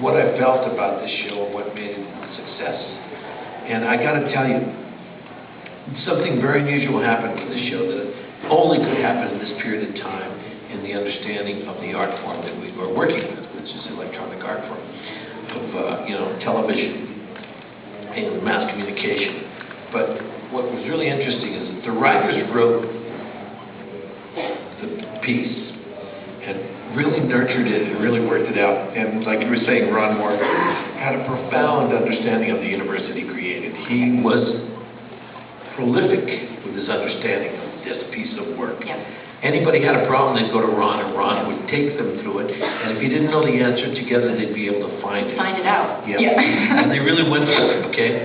what I felt about this show and what made it a success. And I got to tell you, something very unusual happened with this show that only could happen in this period of time in the understanding of the art form that we were working with, which is electronic art form of television and mass communication. But what was really interesting is that the writers wrote the piece and really nurtured it and really worked it out. And like you were saying, Ron Moore had a profound understanding of the universe that he created. He was prolific with his understanding of this piece of work. Yeah. Anybody had a problem, they'd go to Ron, and Ron would take them through it. And if he didn't know the answer, together they'd be able to find it. Find it out. Yeah. And they really went for it, okay?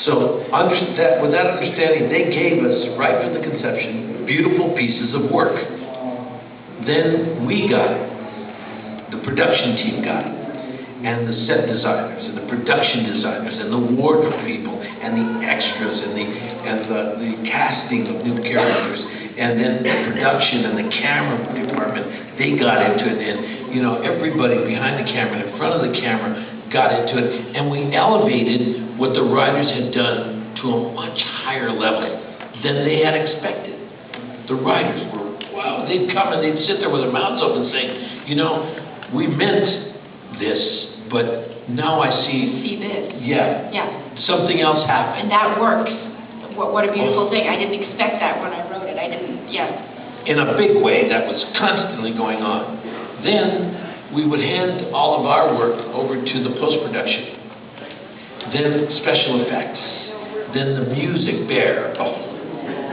So with that understanding, they gave us, right from the conception, beautiful pieces of work. Then we got it. The production team got it. And the set designers, and the production designers, and the wardrobe people, and the extras, and the casting of new characters, and then the production and the camera department, they got into it, and everybody behind the camera, in front of the camera, got into it, and we elevated what the writers had done to a much higher level than they had expected. The writers were, wow, they'd come and they'd sit there with their mouths open saying, we meant this, but now I see this. Yeah. Something else happened. And that works. What a beautiful thing. I didn't expect that when I wrote it. In a big way, that was constantly going on. Then we would hand all of our work over to the post-production. Then special effects. Then the music, Bear. Oh,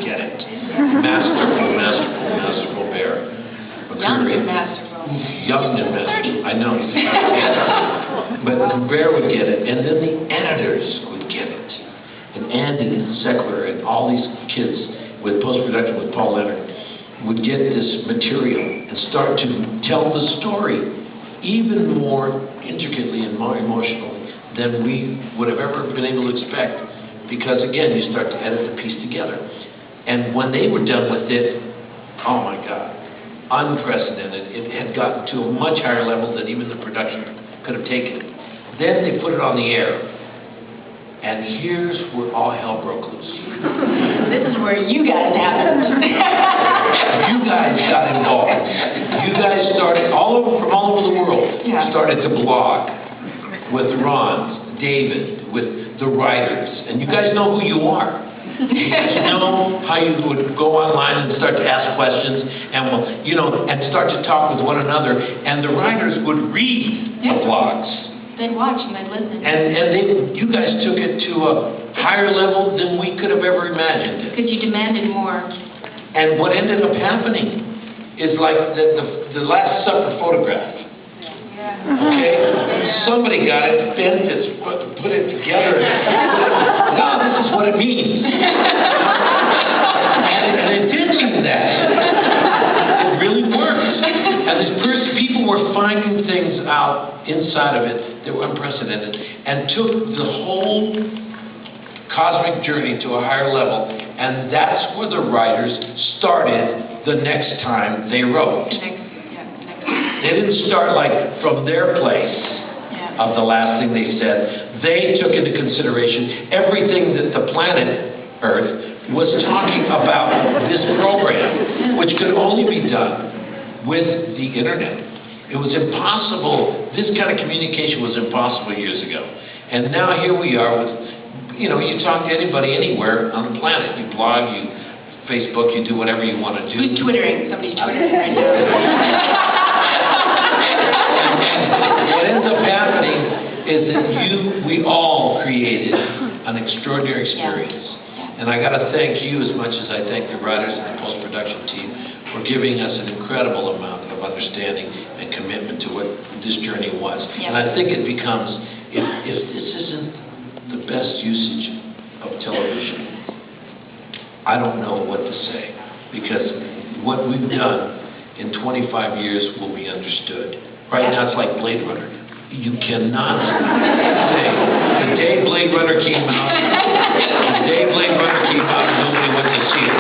get it. Masterful Bear. Young and masterful. Young and masterful. I know. But Bear would get it, and then the editors would get it. And Andy and McClure and all these kids with post-production with Paul Leonard would get this material and start to tell the story even more intricately and more emotionally than we would have ever been able to expect. Because again, you start to edit the piece together. And when they were done with it, oh my God, unprecedented. It had gotten to a much higher level than even the production could have taken it. Then they put it on the air. And here's where all hell broke loose. This is where you got inhabited. You guys got involved. You guys started from all over the world, started to blog with Ron, David, with the writers. And you guys know who you are. You guys know how you would go online and start to ask questions and start to talk with one another. And the writers would read the blogs. They'd watch and they'd listen. And you guys took it to a higher level than we could have ever imagined. Because you demanded more. And what ended up happening is like the Last Supper photograph. Okay? Somebody got it, bent it, put it together. Now this is what it means. And it did mean that. It really works. And these people were finding things out inside of it that were unprecedented and took the whole cosmic journey to a higher level. And that's where the writers started the next time they wrote. They didn't start from their place of the last thing they said. They took into consideration everything that the planet Earth was talking about this program, which could only be done with the internet. It was impossible. This kind of communication was impossible years ago. And now here we are with, you talk to anybody anywhere on the planet. You blog, you Facebook, you do whatever you want to do. Who's Twittering? Somebody's Twittering right now. What ends up happening is that we all created an extraordinary experience. And I got to thank you as much as I thank the writers and the post-production team for giving us an incredible amount of understanding and commitment to what this journey was. And I think it becomes, if this isn't the best usage of television, I don't know what to say. Because what we've done in 25 years will be understood. Right now it's like Blade Runner. You cannot say, the day Blade Runner came out, nobody went to see it.